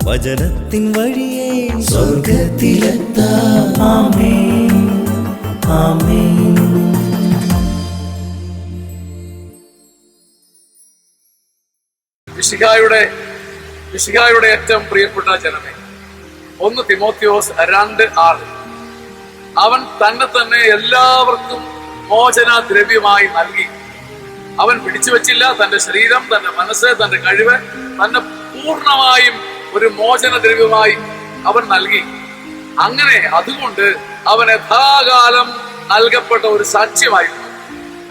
വചനത്തിൻ വഴിയേ സ്വർഗ്ഗത്തിലെത്താം. ആമേൻ, ആമേൻ. മിശിഹായുടെ ഏറ്റവും പ്രിയപ്പെട്ട ജനമേ, 1 തിമോത്തിയോസ് 2:6. അവൻ തന്നെ എല്ലാവർക്കും മോചന ദ്രവ്യമായി നൽകി. അവൻ പിടിച്ചു വച്ചില്ല. തന്റെ ശരീരം, തന്റെ മനസ്സ്, തന്റെ കഴിവ് തന്നെ പൂർണ്ണമായും ഒരു മോചന ദ്രവ്യമായി അവൻ നൽകി. അങ്ങനെ അതുകൊണ്ട് അവൻ യഥാകാലം നൽകപ്പെട്ട ഒരു സാക്ഷ്യമായിരുന്നു.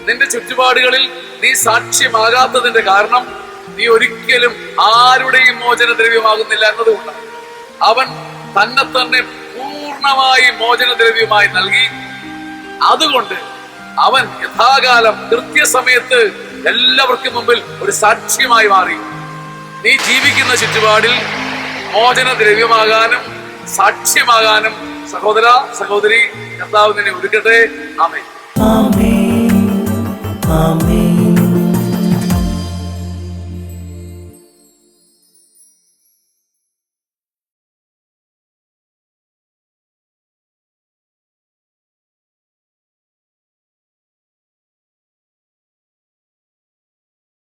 നിന്റെ ചുറ്റുപാടുകളിൽ നീ സാക്ഷ്യമാകാത്തതിന്റെ കാരണം നീ ഒരിക്കലും ആരുടെയും മോചന ദ്രവ്യമാകുന്നില്ല എന്നതുകൊണ്ടാണ്. അവൻ തന്നെ പൂർണ്ണമായി മോചന ദ്രവ്യമായി നൽകി. അതുകൊണ്ട് അവൻ യഥാകാലം കൃത്യസമയത്ത് എല്ലാവർക്കും മുമ്പിൽ ഒരു സാക്ഷ്യമായി മാറി. നീ ജീവിക്കുന്ന ചുറ്റുപാടിൽ മോചന ദ്രവ്യമാകാനും സാക്ഷ്യമാകാനും സഹോദര, സഹോദരി, കർത്താവ് നിന്നെ ഒരുക്കട്ടെ. ആമേൻ, ആമേൻ, ആമേൻ.